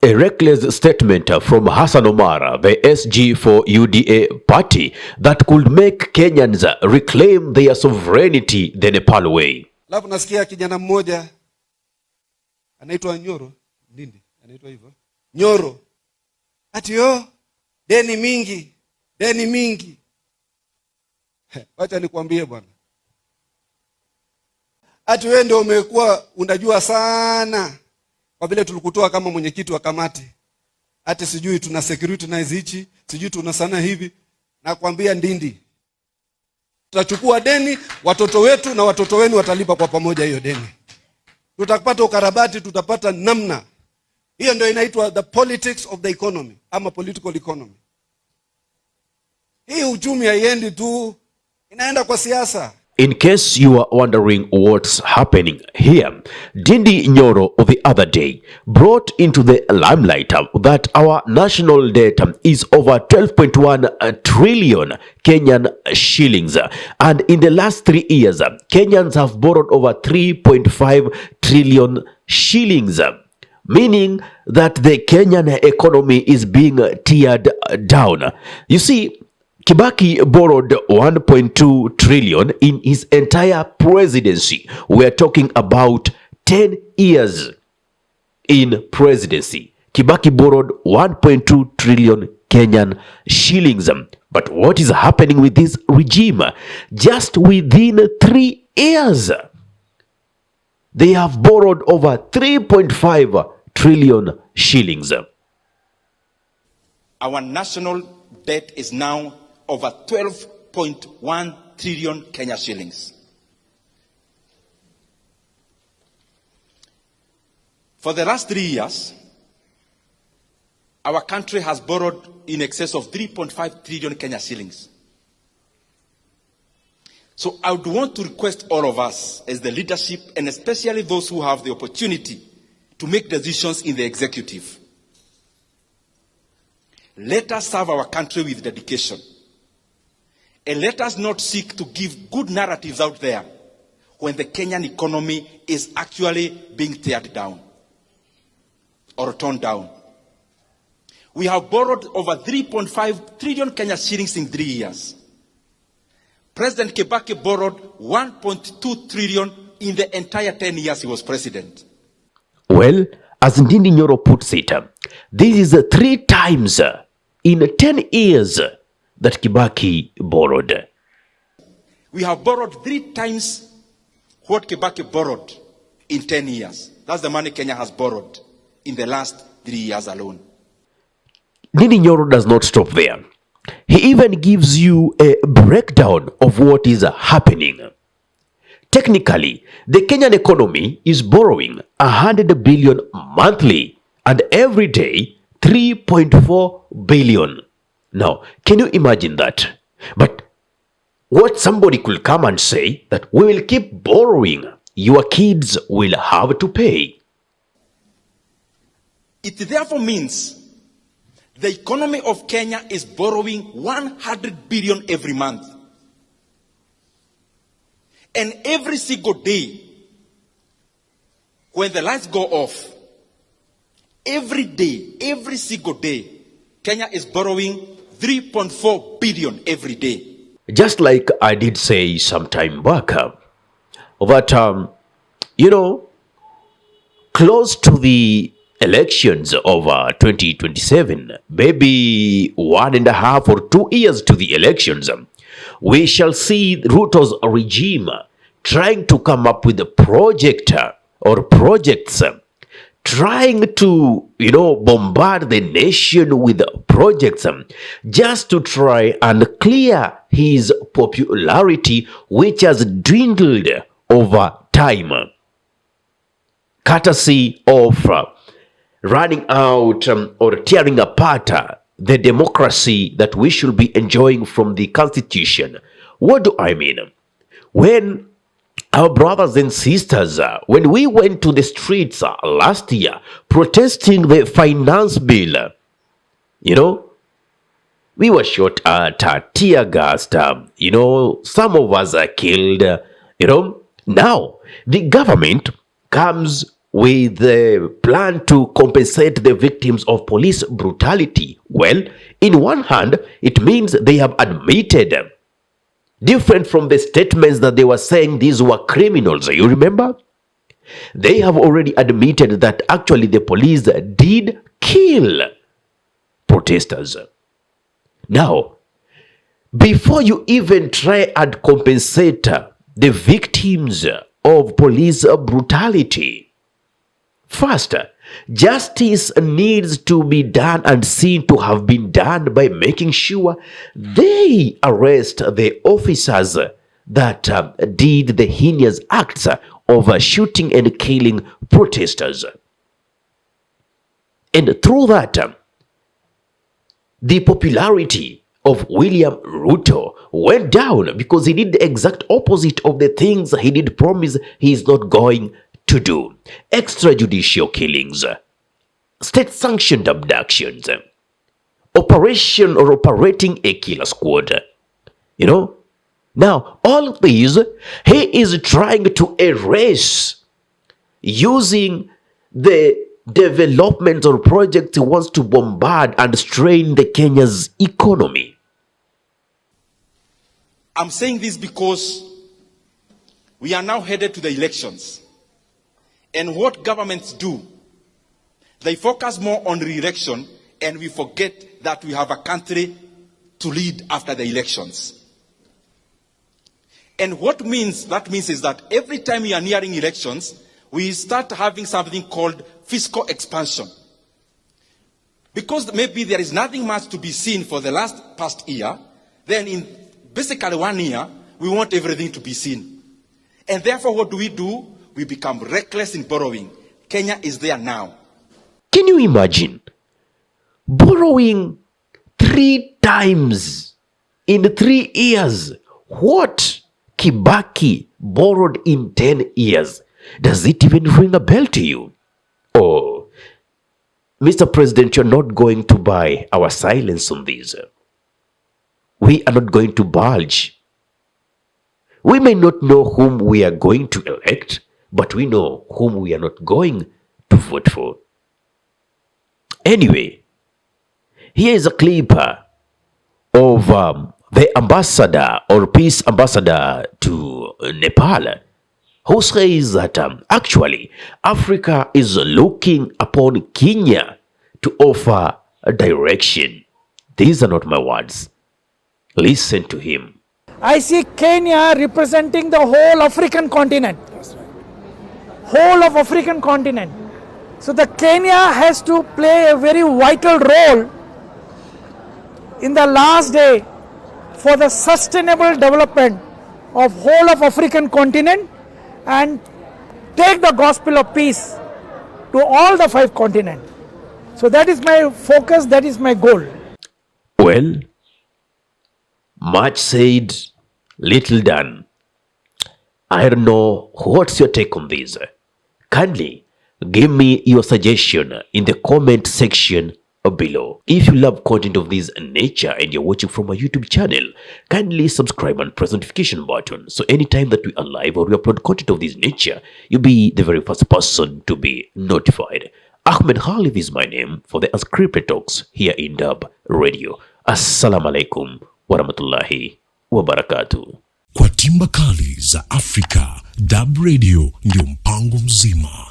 A reckless statement from Hassan Omar, the SG for UDA party, that could make Kenyans reclaim their sovereignty the Nepal way. Alafu nasikia kijana mmoja anaitwa Nyoro, Ndindi, anaitwa hivyo. Nyoro. Ati deni mingi, deni mingi. Wacha nikwambie bwana. Ati wewe ndio umekuwa unajua sana. Kwa vile tulikutoa kama mwenyekiti wa kamati. Ati sijui tuna security na hizi, sijui tuna sana hivi. Nakwambia Ndindi. Tutachukua deni, watoto wetu na watoto wenu watalipa kwa pamoja hiyo deni. Tutapata ukarabati, tutapata namna. Hiyo ndio inaitwa the politics of the economy, ama political economy. Hii uchumi haiendi tu, inaenda kwa siasa. In case you are wondering what's happening here, Ndindi Nyoro the other day brought into the limelight that our national debt is over 12.1 trillion Kenyan shillings. And in the last 3 years, Kenyans have borrowed over 3.5 trillion shillings. Meaning that the Kenyan economy is being teared down. You see, Kibaki borrowed 1.2 trillion in his entire presidency. We are talking about 10 years in presidency. Kibaki borrowed 1.2 trillion Kenyan shillings. But what is happening with this regime? Just within 3 years, they have borrowed over 3.5 trillion shillings. Our national debt is now over 12.1 trillion Kenya shillings. For the last 3 years, our country has borrowed in excess of 3.5 trillion Kenya shillings. So I would want to request all of us as the leadership, and especially those who have the opportunity to make decisions in the executive. Let us serve our country with dedication. And let us not seek to give good narratives out there when the Kenyan economy is actually being teared down or torn down. We have borrowed over 3.5 trillion Kenya shillings in 3 years. President Kibaki borrowed 1.2 trillion in the entire 10 years he was president. Well, as Ndindi Nyoro puts it, this is 3 times in 10 years that Kibaki borrowed. We have borrowed 3 times what Kibaki borrowed in 10 years. That's the money Kenya has borrowed in the last 3 years alone. Ndindi Nyoro does not stop there. He even gives you a breakdown of what is happening. Technically, the Kenyan economy is borrowing 100 billion monthly and every day 3.4 billion. Now, can you imagine that? But what somebody could come and say that we will keep borrowing, your kids will have to pay. It therefore means the economy of Kenya is borrowing 100 billion every month. And every single day, when the lights go off, every day, every single day, Kenya is borrowing 3.4 billion every day. Just like I did say some time back, that, close to the elections of 2027, maybe 1.5 or 2 years to the elections, we shall see Ruto's regime trying to come up with a project or projects, trying to, bombard the nation with projects just to try and clear his popularity, which has dwindled over time, courtesy of running out or tearing apart the democracy that we should be enjoying from the Constitution. What do I mean? When our brothers and sisters, when we went to the streets last year protesting the finance bill, we were shot at, tear gassed, some of us are killed, Now, the government comes with the plan to compensate the victims of police brutality. Well, in one hand, it means they have admitted, different from the statements that they were saying these were criminals. You remember? They have already admitted that actually the police did kill protesters. Now, before you even try and compensate the victims of police brutality, first, justice needs to be done and seen to have been done by making sure they arrest the officers that did the heinous acts of shooting and killing protesters. And through that, the popularity of William Ruto went down because he did the exact opposite of the things he did promise he is not going to do. Extrajudicial killings, state-sanctioned abductions, operating a killer squad. You know? Now, all these, he is trying to erase using the development or project he wants to bombard and strain the Kenya's economy. I'm saying this because we are now headed to the elections. And what governments do, they focus more on re-election and we forget that we have a country to lead after the elections. And what that means is that every time we are nearing elections, we start having something called fiscal expansion. Because maybe there is nothing much to be seen for the past year, then in basically 1 year, we want everything to be seen. And therefore, what do? We become reckless in borrowing. Kenya is there now. Can you imagine borrowing 3 times in 3 years? What Kibaki borrowed in 10 years. Does it even ring a bell to you? Oh, Mr. President, you're not going to buy our silence on this. We are not going to budge. We may not know whom we are going to elect, but we know whom we are not going to vote for. Anyway, here is a clip of the ambassador or peace ambassador to Nepal, who says that actually Africa is looking upon Kenya to offer a direction. These are not my words. Listen to him. I see Kenya representing the whole African continent. That's right. Whole of African continent. So the Kenya has to play a very vital role in the last day for the sustainable development of whole of African continent and take the gospel of peace to all the 5 continents. So that is my focus, that is my goal. Well, much said, little done. I don't know what's your take on this. Kindly give me your suggestion in the comment section below. If you love content of this nature and you're watching from my YouTube channel, kindly subscribe and press the notification button so anytime that we are live or we upload content of this nature, you'll be the very first person to be notified. Ahmed Khalif is my name for the Unscripted Talks here in Dub Radio. Assalamu alaikum warahmatullahi wabarakatuh. Kwa timba kali za Afrika, Dub Radio ndio mpango mzima.